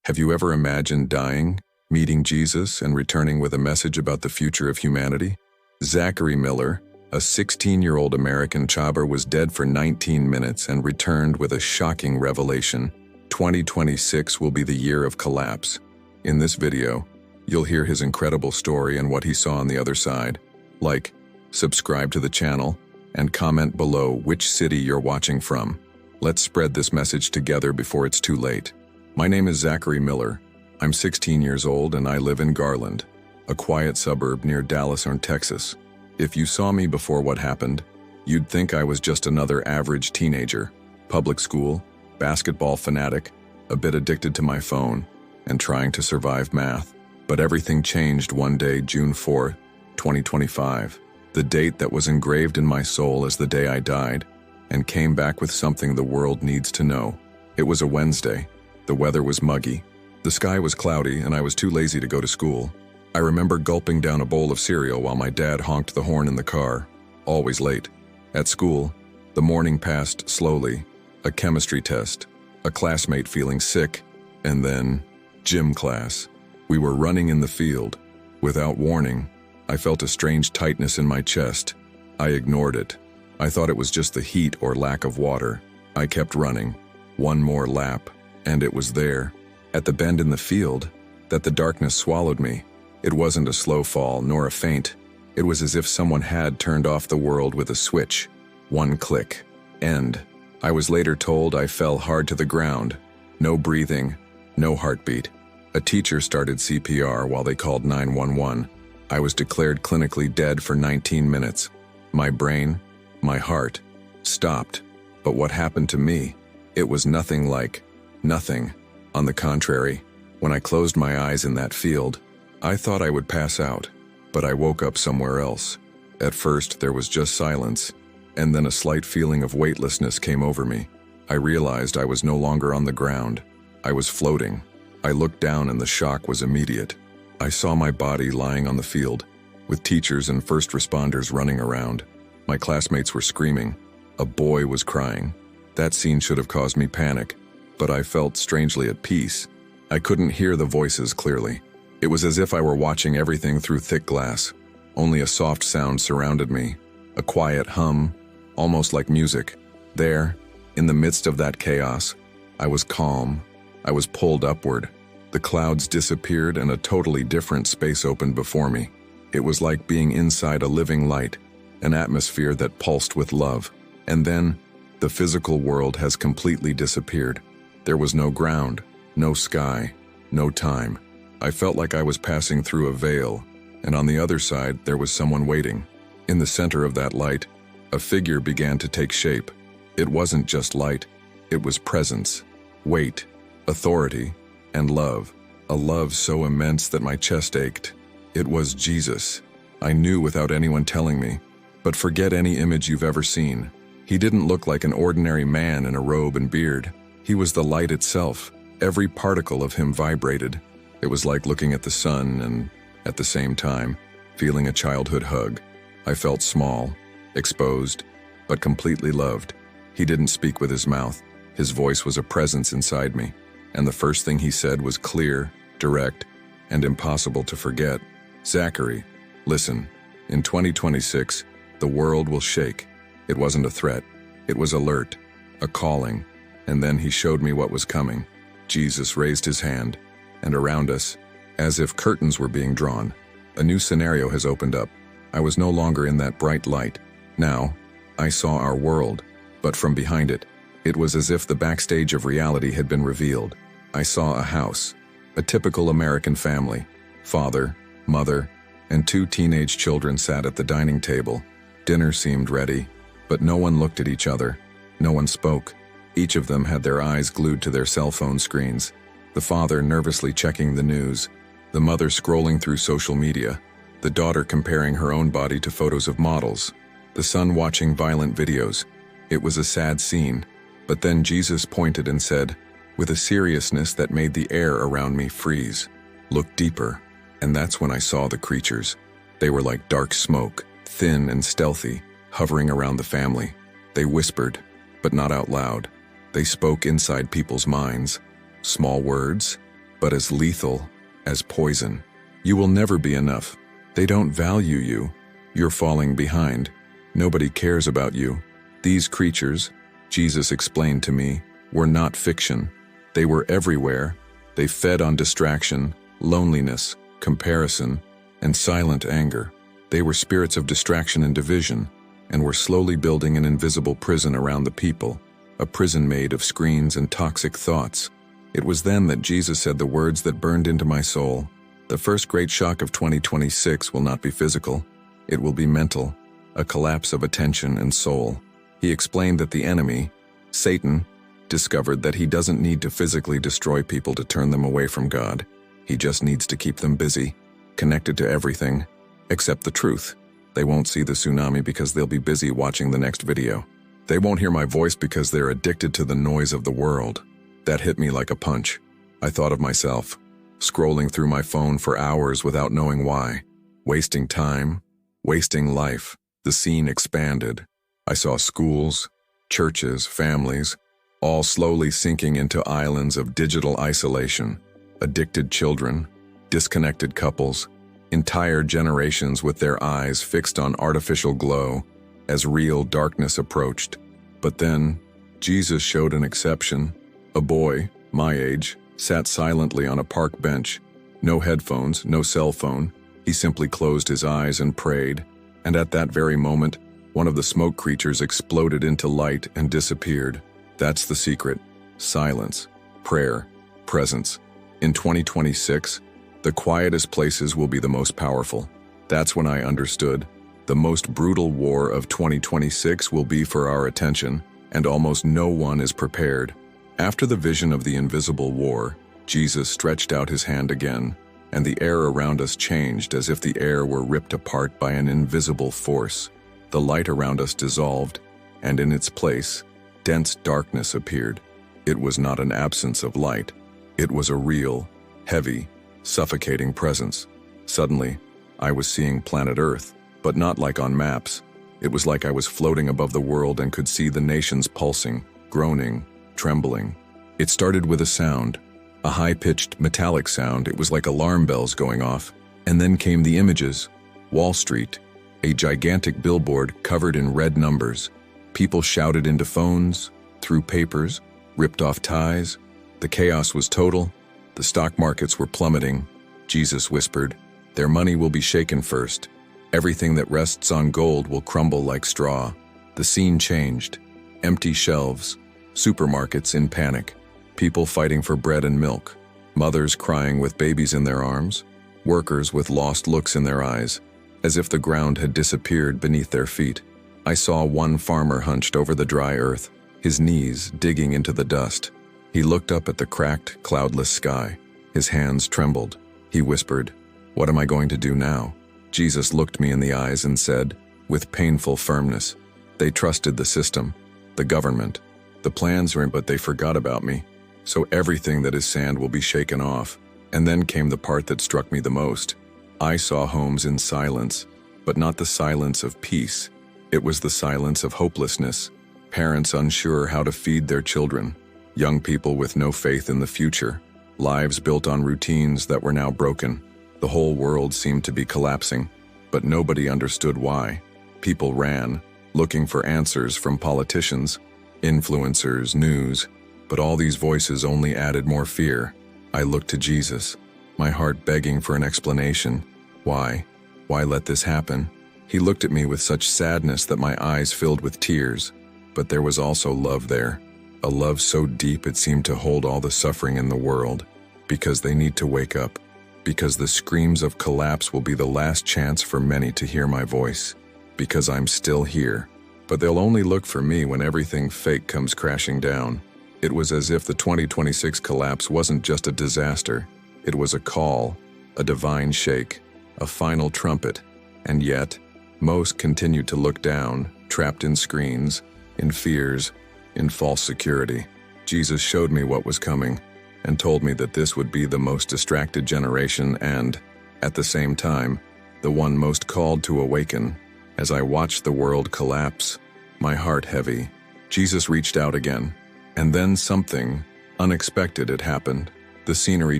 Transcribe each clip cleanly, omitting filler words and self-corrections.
Have you ever imagined dying, meeting Jesus, and returning with a message about the future of humanity? Zachary Miller, a 16-year-old American chopper, was dead for 19 minutes and returned with a shocking revelation. 2026 will be the year of collapse. In this video, you'll hear his incredible story and what he saw on the other side. Like, subscribe to the channel, and comment below which city you're watching from. Let's spread this message together before it's too late. My name is Zachary Miller. I'm 16 years old and I live in Garland, a quiet suburb near Dallas, Texas. If you saw me before what happened, you'd think I was just another average teenager, public school, basketball fanatic, a bit addicted to my phone, and trying to survive math. But everything changed one day, June 4, 2025, the date that was engraved in my soul as the day I died, and came back with something the world needs to know. It was a Wednesday. The weather was muggy. The sky was cloudy and I was too lazy to go to school. I remember gulping down a bowl of cereal while my dad honked the horn in the car, always late. At school, the morning passed slowly. A chemistry test, a classmate feeling sick, and then gym class. We were running in the field. Without warning, I felt a strange tightness in my chest. I ignored it. I thought it was just the heat or lack of water. I kept running. One more lap, and it was there, at the bend in the field, that the darkness swallowed me. It wasn't a slow fall nor a faint. It was as if someone had turned off the world with a switch. One click. End. I was later told I fell hard to the ground. No breathing, no heartbeat. A teacher started CPR while they called 911. I was declared clinically dead for 19 minutes. My brain, my heart, stopped. But what happened to me? It was nothing like nothing. On the contrary, when I closed my eyes in that field, I thought I would pass out, but I woke up somewhere else. At first, there was just silence, and then a slight feeling of weightlessness came over me. I realized I was no longer on the ground. I was floating. I looked down and the shock was immediate. I saw my body lying on the field, with teachers and first responders running around. My classmates were screaming. A boy was crying. That scene should have caused me panic, but I felt strangely at peace. I couldn't hear the voices clearly. It was as if I were watching everything through thick glass. Only a soft sound surrounded me, a quiet hum, almost like music. There, in the midst of that chaos, I was calm. I was pulled upward. The clouds disappeared and a totally different space opened before me. It was like being inside a living light, an atmosphere that pulsed with love. And then, the physical world has completely disappeared. There was no ground, no sky, no time. I felt like I was passing through a veil, and on the other side there was someone waiting. In the center of that light, a figure began to take shape. It wasn't just light, it was presence, weight, authority, and love. A love so immense that my chest ached. It was Jesus. I knew without anyone telling me. But forget any image you've ever seen. He didn't look like an ordinary man in a robe and beard. He was the light itself. Every particle of him vibrated. It was like looking at the sun and, at the same time, feeling a childhood hug. I felt small, exposed, but completely loved. He didn't speak with his mouth. His voice was a presence inside me, and the first thing he said was clear, direct, and impossible to forget. Zachary, listen, in 2026, the world will shake. It wasn't a threat. It was alert, a calling. And then he showed me what was coming. Jesus raised his hand, and around us, as if curtains were being drawn, a new scenario has opened up. I was no longer in that bright light. Now, I saw our world, but from behind it, it was as if the backstage of reality had been revealed. I saw a house, a typical American family. Father, mother, and two teenage children sat at the dining table. Dinner seemed ready, but no one looked at each other. No one spoke. Each of them had their eyes glued to their cell phone screens. The father nervously checking the news, the mother scrolling through social media, the daughter comparing her own body to photos of models, the son watching violent videos. It was a sad scene, but then Jesus pointed and said, with a seriousness that made the air around me freeze, "Look deeper." And that's when I saw the creatures. They were like dark smoke, thin and stealthy, hovering around the family. They whispered, but not out loud. They spoke inside people's minds. Small words, but as lethal as poison. You will never be enough. They don't value you. You're falling behind. Nobody cares about you. These creatures, Jesus explained to me, were not fiction. They were everywhere. They fed on distraction, loneliness, comparison, and silent anger. They were spirits of distraction and division, and were slowly building an invisible prison around the people, a prison made of screens and toxic thoughts. It was then that Jesus said the words that burned into my soul. The first great shock of 2026 will not be physical. It will be mental, a collapse of attention and soul. He explained that the enemy, Satan, discovered that he doesn't need to physically destroy people to turn them away from God. He just needs to keep them busy, connected to everything, except the truth. They won't see the tsunami because they'll be busy watching the next video. They won't hear my voice because they're addicted to the noise of the world. That hit me like a punch. I thought of myself, scrolling through my phone for hours without knowing why, wasting time, wasting life. The scene expanded. I saw schools, churches, families, all slowly sinking into islands of digital isolation, addicted children, disconnected couples, entire generations with their eyes fixed on artificial glow as real darkness approached. But then, Jesus showed an exception. A boy, my age, sat silently on a park bench. No headphones, no cell phone. He simply closed his eyes and prayed. And at that very moment, one of the smoke creatures exploded into light and disappeared. That's the secret. Silence, prayer, presence. In 2026, the quietest places will be the most powerful. That's when I understood. The most brutal war of 2026 will be for our attention, and almost no one is prepared. After the vision of the invisible war, Jesus stretched out his hand again, and the air around us changed as if the air were ripped apart by an invisible force. The light around us dissolved, and in its place, dense darkness appeared. It was not an absence of light. It was a real, heavy, suffocating presence. Suddenly, I was seeing planet Earth, but not like on maps. It was like I was floating above the world and could see the nations pulsing, groaning, trembling. It started with a sound, a high-pitched metallic sound. It was like alarm bells going off. And then came the images. Wall Street, a gigantic billboard covered in red numbers. People shouted into phones, threw papers, ripped off ties. The chaos was total. The stock markets were plummeting. Jesus whispered, "Their money will be shaken first. Everything that rests on gold will crumble like straw." The scene changed. Empty shelves, supermarkets in panic, people fighting for bread and milk, mothers crying with babies in their arms, workers with lost looks in their eyes, as if the ground had disappeared beneath their feet. I saw one farmer hunched over the dry earth, his knees digging into the dust. He looked up at the cracked, cloudless sky. His hands trembled. He whispered, "What am I going to do now?" Jesus looked me in the eyes and said, with painful firmness, "They trusted the system, the government, the plans were in, but they forgot about me. So everything that is sand will be shaken off." And then came the part that struck me the most. I saw homes in silence, but not the silence of peace. It was the silence of hopelessness, parents unsure how to feed their children, young people with no faith in the future, lives built on routines that were now broken. The whole world seemed to be collapsing, but nobody understood why. People ran, looking for answers from politicians, influencers, news, but all these voices only added more fear. I looked to Jesus, my heart begging for an explanation. Why? Why let this happen? He looked at me with such sadness that my eyes filled with tears, but there was also love there, a love so deep it seemed to hold all the suffering in the world, because they need to wake up. Because the screams of collapse will be the last chance for many to hear my voice. Because I'm still here. But they'll only look for me when everything fake comes crashing down. It was as if the 2026 collapse wasn't just a disaster. It was a call, a divine shake, a final trumpet. And yet, most continued to look down, trapped in screens, in fears, in false security. Jesus showed me what was coming, and told me that this would be the most distracted generation and, at the same time, the one most called to awaken. As I watched the world collapse, my heart heavy, Jesus reached out again, and then something unexpected had happened. The scenery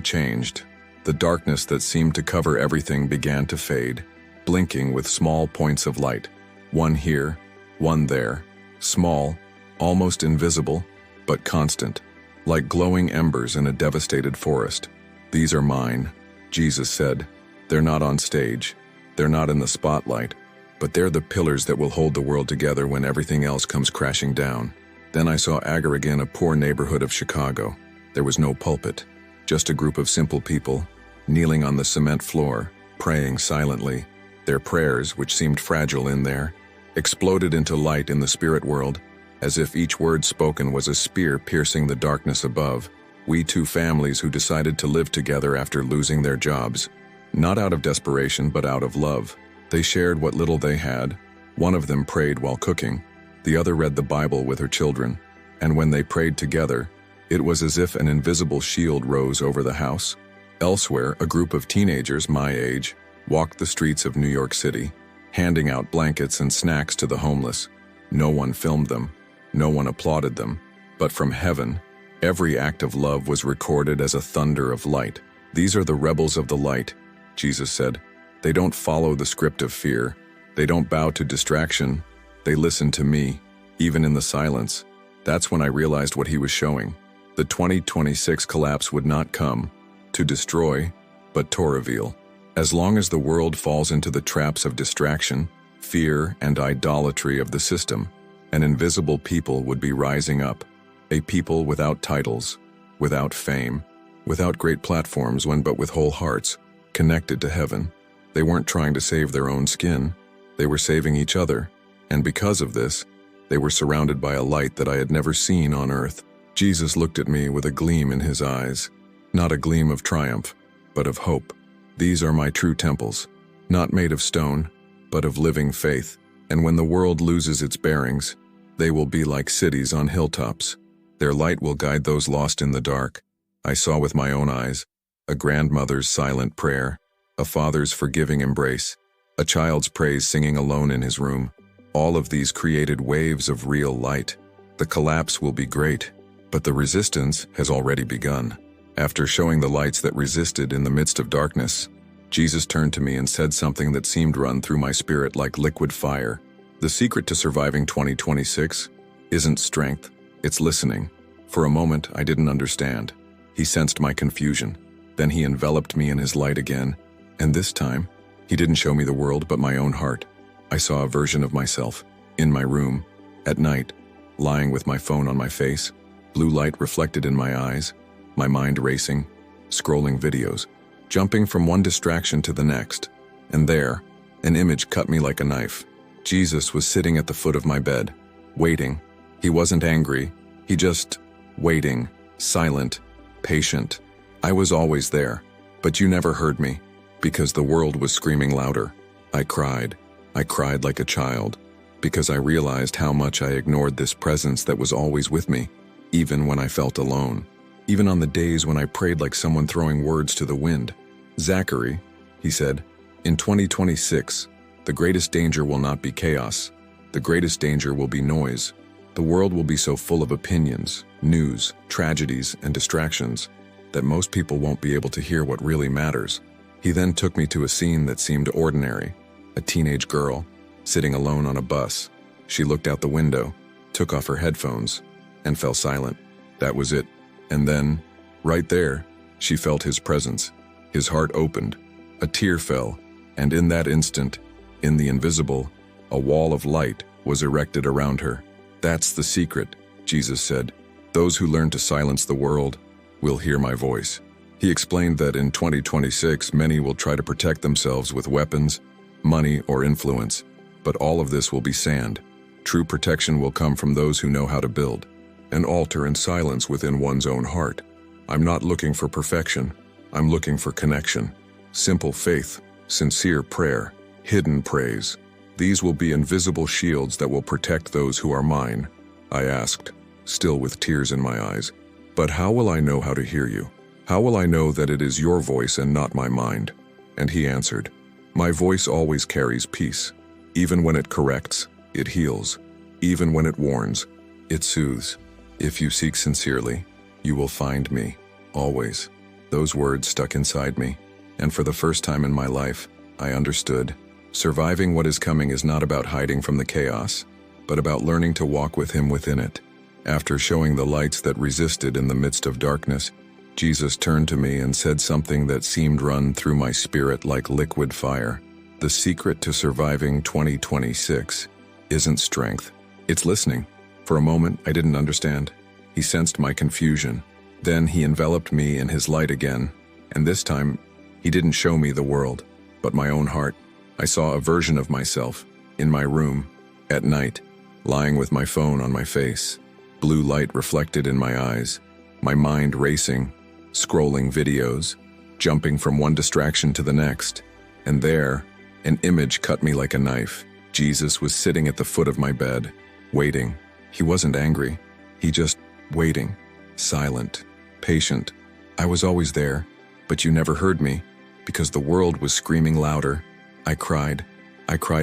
changed. The darkness that seemed to cover everything began to fade, blinking with small points of light. One here, one there. Small, almost invisible, but constant, like glowing embers in a devastated forest. "These are mine," Jesus said. "They're not on stage. They're not in the spotlight, but they're the pillars that will hold the world together when everything else comes crashing down." Then I saw Agar again, a poor neighborhood of Chicago. There was no pulpit, just a group of simple people, kneeling on the cement floor, praying silently. Their prayers, which seemed fragile in there, exploded into light in the spirit world, as if each word spoken was a spear piercing the darkness above. We two families who decided to live together after losing their jobs, not out of desperation but out of love. They shared what little they had. One of them prayed while cooking, the other read the Bible with her children, and when they prayed together, it was as if an invisible shield rose over the house. Elsewhere, a group of teenagers my age walked the streets of New York City, handing out blankets and snacks to the homeless. No one filmed them, no one applauded them, but from heaven, every act of love was recorded as a thunder of light. "These are the rebels of the light," Jesus said. "They don't follow the script of fear. They don't bow to distraction. They listen to me, even in the silence." That's when I realized what he was showing. The 2026 collapse would not come to destroy, but to reveal. As long as the world falls into the traps of distraction, fear, and idolatry of the system, an invisible people would be rising up. A people without titles, without fame, without great platforms, but with whole hearts, connected to heaven. They weren't trying to save their own skin. They were saving each other. And because of this, they were surrounded by a light that I had never seen on earth. Jesus looked at me with a gleam in his eyes, not a gleam of triumph, but of hope. "These are my true temples, not made of stone, but of living faith. And when the world loses its bearings, they will be like cities on hilltops. Their light will guide those lost in the dark." I saw with my own eyes a grandmother's silent prayer, a father's forgiving embrace, a child's praise singing alone in his room. All of these created waves of real light. The collapse will be great, but the resistance has already begun. After showing the lights that resisted in the midst of darkness, Jesus turned to me and said something that seemed run through my spirit like liquid fire. "The secret to surviving 2026 isn't strength, it's listening." For a moment, I didn't understand. He sensed my confusion. Then he enveloped me in his light again, and this time, he didn't show me the world but my own heart. I saw a version of myself, in my room, at night, lying with my phone on my face, blue light reflected in my eyes, my mind racing, scrolling videos, jumping from one distraction to the next. And there, an image cut me like a knife. Jesus was sitting at the foot of my bed, waiting. He wasn't angry, he just waiting, silent, patient. I was always there, but you never heard me, because the world was screaming louder. I cried like a child, because I realized how much I ignored this presence that was always with me, even when I felt alone, even on the days when I prayed like someone throwing words to the wind. "Zachary," he said, "in 2026, the greatest danger will not be chaos. The greatest danger will be noise. The world will be so full of opinions, news, tragedies, and distractions that most people won't be able to hear what really matters." He then took me to a scene that seemed ordinary. A teenage girl, sitting alone on a bus. She looked out the window, took off her headphones, and fell silent. That was it. And then, right there, she felt his presence. His heart opened. A tear fell, and in that instant, in the invisible, a wall of light was erected around her. "That's the secret," Jesus said. "Those who learn to silence the world will hear my voice." He explained that in 2026, many will try to protect themselves with weapons, money, or influence, but all of this will be sand. True protection will come from those who know how to build an altar in silence within one's own heart. I'm not looking for perfection, I'm looking for connection. Simple faith, sincere prayer, hidden praise. These will be invisible shields that will protect those who are mine. I asked, still with tears in my eyes, "But how will I know how to hear you? How will I know that it is your voice and not my mind?" And he answered, "My voice always carries peace. Even when it corrects, it heals. Even when it warns, it soothes. If you seek sincerely, you will find me, always." Those words stuck inside me, and for the first time in my life, I understood. Surviving what is coming is not about hiding from the chaos, but about learning to walk with Him within it. After showing the lights that resisted in the midst of darkness, Jesus turned to me and said something that seemed run through my spirit like liquid fire. The secret to surviving 2026 isn't strength, it's listening. For a moment, I didn't understand. He sensed my confusion. Then He enveloped me in His light again, and this time, He didn't show me the world, but my own heart. I saw a version of myself, in my room, at night, lying with my phone on my face, blue light reflected in my eyes, my mind racing, scrolling videos, jumping from one distraction to the next, and there, an image cut me like a knife. Jesus was sitting at the foot of my bed, waiting. He wasn't angry, He just waiting, silent, patient. I was always there, but you never heard me, because the world was screaming louder. I cried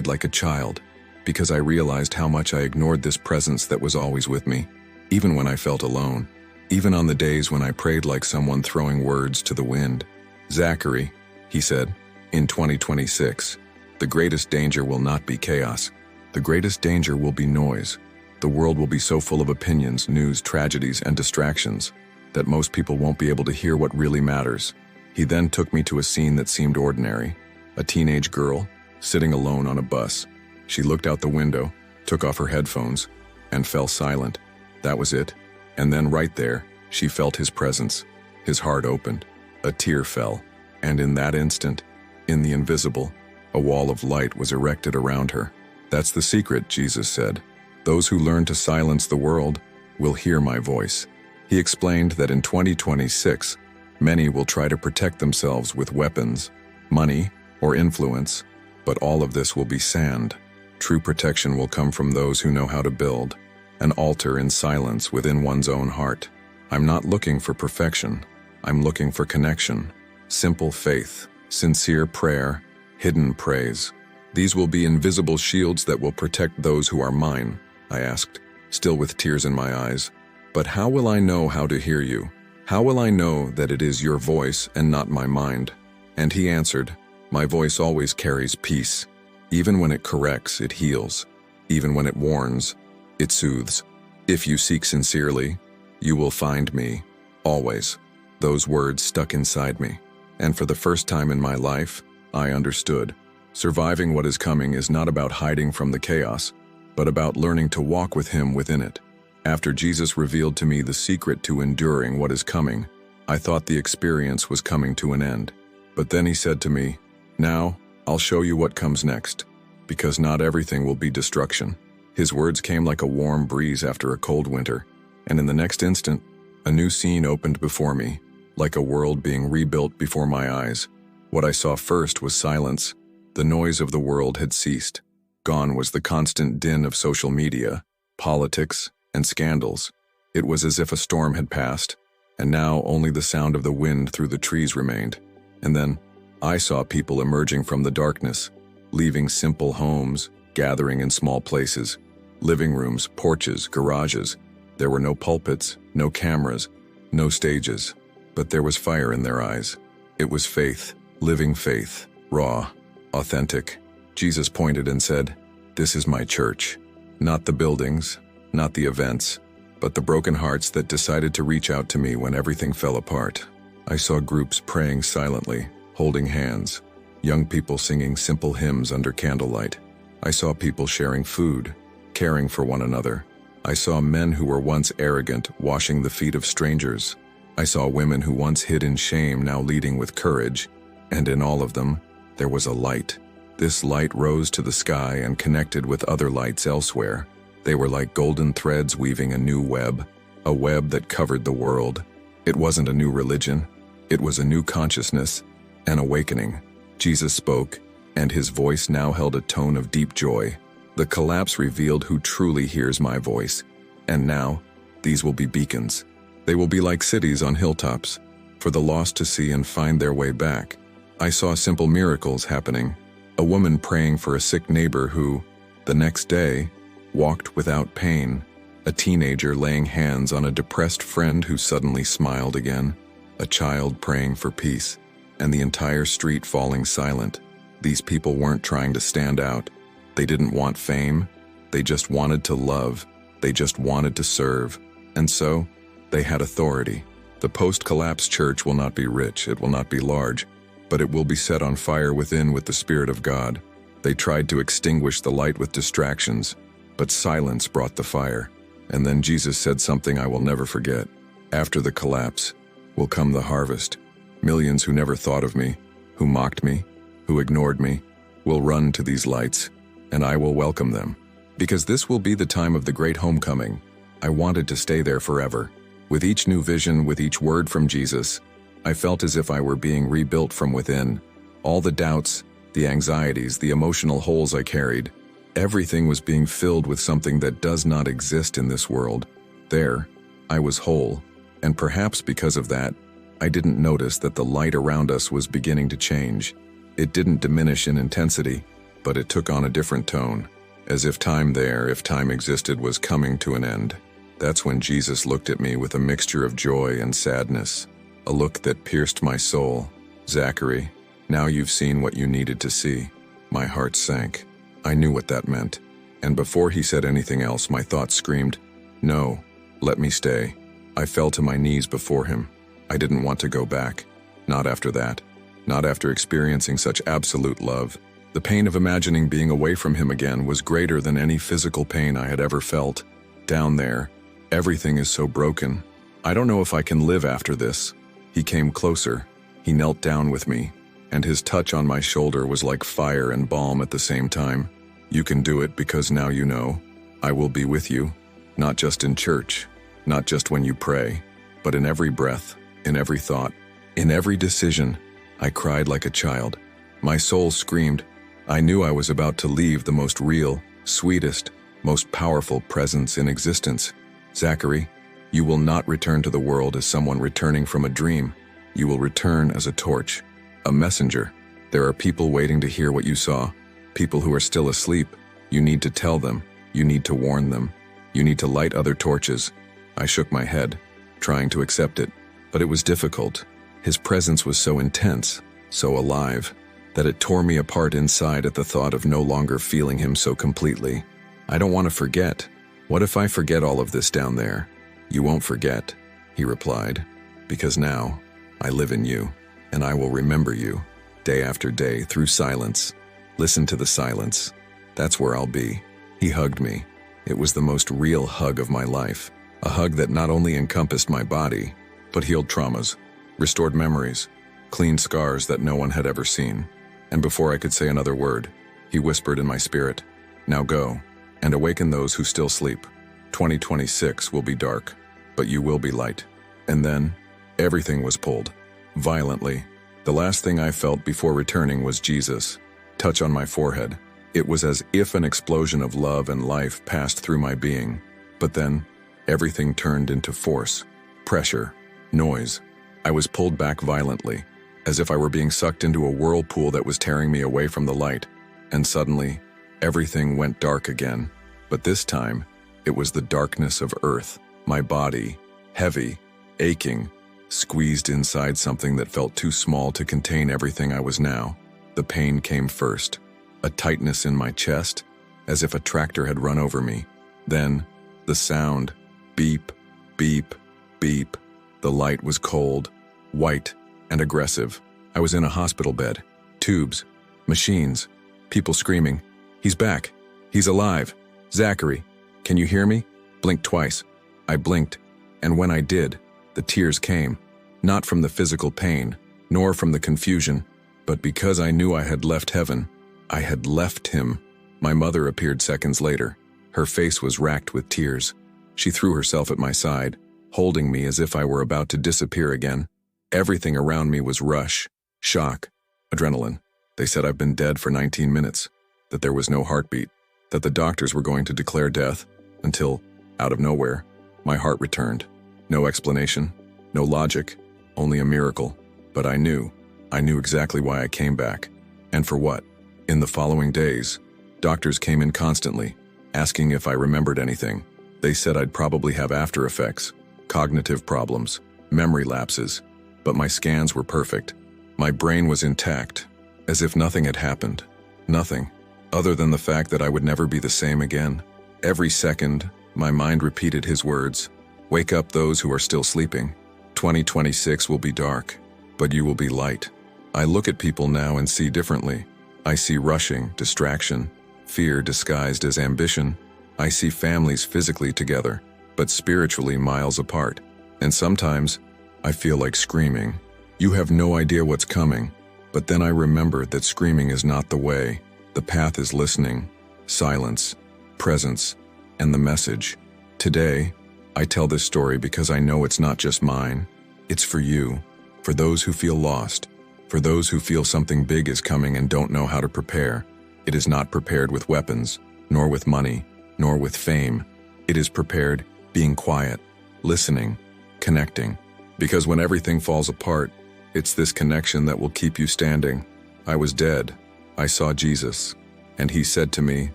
like a child, because I realized how much I ignored this presence that was always with me, even when I felt alone, even on the days when I prayed like someone throwing words to the wind. Zachary, He said, in 2026, the greatest danger will not be chaos. The greatest danger will be noise. The world will be so full of opinions, news, tragedies, and distractions that most people won't be able to hear what really matters. He then took me to a scene that seemed ordinary. A teenage girl, sitting alone on a bus. She looked out the window, took off her headphones, and fell silent. That was it. And then right there, she felt His presence. His heart opened. A tear fell. And in that instant, in the invisible, a wall of light was erected around her. That's the secret, Jesus said. Those who learn to silence the world will hear my voice. He explained that in 2026, many will try to protect themselves with weapons, money, or influence, but all of this will be sand. True protection will come from those who know how to build an altar in silence within one's own heart. I'm not looking for perfection. I'm looking for connection, simple faith, sincere prayer, hidden praise. These will be invisible shields that will protect those who are mine, I asked, still with tears in my eyes. But how will I know how to hear you? How will I know that it is your voice and not my mind? And He answered, my voice always carries peace. Even when it corrects, it heals. Even when it warns, it soothes. If you seek sincerely, you will find me, always. Those words stuck inside me. And for the first time in my life, I understood. Surviving what is coming is not about hiding from the chaos, but about learning to walk with Him within it. After Jesus revealed to me the secret to enduring what is coming, I thought the experience was coming to an end. But then He said to me, now, I'll show you what comes next, because not everything will be destruction. His words came like a warm breeze after a cold winter, and in the next instant, a new scene opened before me, like a world being rebuilt before my eyes. What I saw first was silence. The noise of the world had ceased. Gone was the constant din of social media, politics, and scandals. It was as if a storm had passed, and now only the sound of the wind through the trees remained. And then, I saw people emerging from the darkness, leaving simple homes, gathering in small places, living rooms, porches, garages. There were no pulpits, no cameras, no stages, but there was fire in their eyes. It was faith, living faith, raw, authentic. Jesus pointed and said, this is my church. Not the buildings, not the events, but the broken hearts that decided to reach out to me when everything fell apart. I saw groups praying silently, holding hands, young people singing simple hymns under candlelight. I saw people sharing food, caring for one another. I saw men who were once arrogant washing the feet of strangers. I saw women who once hid in shame now leading with courage, and in all of them, there was a light. This light rose to the sky and connected with other lights elsewhere. They were like golden threads weaving a new web, a web that covered the world. It wasn't a new religion, it was a new consciousness, an awakening. Jesus spoke, and His voice now held a tone of deep joy. The collapse revealed who truly hears my voice. And now, these will be beacons. They will be like cities on hilltops, for the lost to see and find their way back. I saw simple miracles happening. A woman praying for a sick neighbor who, the next day, walked without pain. A teenager laying hands on a depressed friend who suddenly smiled again. a child praying for peace, and the entire street falling silent. These people weren't trying to stand out. They didn't want fame. They just wanted to love. They just wanted to serve. And so, they had authority. The post-collapse church will not be rich, it will not be large, but it will be set on fire within with the Spirit of God. They tried to extinguish the light with distractions, but silence brought the fire. And then Jesus said something I will never forget. After the collapse will come the harvest. Millions who never thought of me, who mocked me, who ignored me, will run to these lights, and I will welcome them. Because this will be the time of the great homecoming. I wanted to stay there forever. With each new vision, with each word from Jesus, I felt as if I were being rebuilt from within. All the doubts, the anxieties, the emotional holes I carried, everything was being filled with something that does not exist in this world. There, I was whole, and perhaps because of that, I didn't notice that the light around us was beginning to change. It didn't diminish in intensity, but it took on a different tone, as if time there, if time existed, was coming to an end. That's when Jesus looked at me with a mixture of joy and sadness, a look that pierced my soul. "Zachary, now you've seen what you needed to see." My heart sank. I knew what that meant. And before he said anything else, my thoughts screamed, "No, let me stay." I fell to my knees before him. I didn't want to go back. Not after that. Not after experiencing such absolute love. The pain of imagining being away from him again was greater than any physical pain I had ever felt. Down there, everything is so broken. I don't know if I can live after this. He came closer. He knelt down with me, and his touch on my shoulder was like fire and balm at the same time. "You can do it because now you know. I will be with you, not just in church, not just when you pray, but in every breath, in every thought, in every decision." I cried like a child. My soul screamed. I knew I was about to leave the most real, sweetest, most powerful presence in existence. "Zachary, you will not return to the world as someone returning from a dream. You will return as a torch, a messenger. There are people waiting to hear what you saw, people who are still asleep. You need to tell them. You need to warn them. You need to light other torches." I shook my head, trying to accept it, but it was difficult. His presence was so intense, so alive, that it tore me apart inside at the thought of no longer feeling him so completely. "I don't want to forget. What if I forget all of this down there?" "You won't forget," he replied, "because now I live in you, and I will remember you, day after day, through silence. Listen to the silence. That's where I'll be." He hugged me. It was the most real hug of my life, a hug that not only encompassed my body, but healed traumas, restored memories, cleaned scars that no one had ever seen. And before I could say another word, he whispered in my spirit, "Now go, and awaken those who still sleep. 2026 will be dark, but you will be light." And then, everything was pulled, violently. The last thing I felt before returning was Jesus' touch on my forehead. It was as if an explosion of love and life passed through my being. But then, everything turned into force, pressure, noise. I was pulled back violently, as if I were being sucked into a whirlpool that was tearing me away from the light. And suddenly, everything went dark again. But this time, it was the darkness of earth. My body, heavy, aching, squeezed inside something that felt too small to contain everything I was now. The pain came first, a tightness in my chest, as if a tractor had run over me. Then, the sound, beep, beep, beep. The light was cold, white, and aggressive. I was in a hospital bed. Tubes, machines, people screaming, "He's back! He's alive! Zachary, can you hear me?" Blink twice. I blinked, and when I did, the tears came, not from the physical pain, nor from the confusion, but because I knew I had left heaven. I had left him. My mother appeared seconds later. Her face was racked with tears. She threw herself at my side, holding me as if I were about to disappear again. Everything around me was rush, shock, adrenaline. They said I've been dead for 19 minutes, that there was no heartbeat, that the doctors were going to declare death, until, out of nowhere, my heart returned. No explanation, no logic, only a miracle. But I knew exactly why I came back, and for what. In the following days, doctors came in constantly, asking if I remembered anything. They said I'd probably have after effects, cognitive problems, memory lapses, but my scans were perfect. My brain was intact, as if nothing had happened. Nothing, other than the fact that I would never be the same again. Every second, my mind repeated his words, "Wake up those who are still sleeping. 2026 will be dark, but you will be light." I look at people now and see differently. I see rushing, distraction, fear disguised as ambition. I see families physically together, but spiritually miles apart. And sometimes, I feel like screaming. You have no idea what's coming. But then I remember that screaming is not the way. The path is listening, silence, presence, and the message. Today, I tell this story because I know it's not just mine. It's for you, for those who feel lost, for those who feel something big is coming and don't know how to prepare. It is not prepared with weapons, nor with money, nor with fame. It is prepared being quiet, listening, connecting. Because when everything falls apart, it's this connection that will keep you standing. I was dead. I saw Jesus, and he said to me,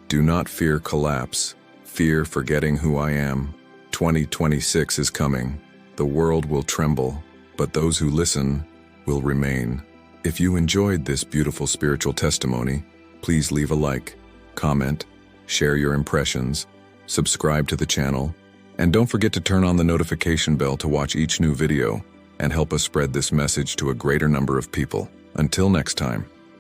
"Do not fear collapse. Fear forgetting who I am. 2026 is coming. The world will tremble, but those who listen will remain." If you enjoyed this beautiful spiritual testimony, please leave a like, comment, share your impressions, subscribe to the channel, and don't forget to turn on the notification bell to watch each new video and help us spread this message to a greater number of people. Until next time.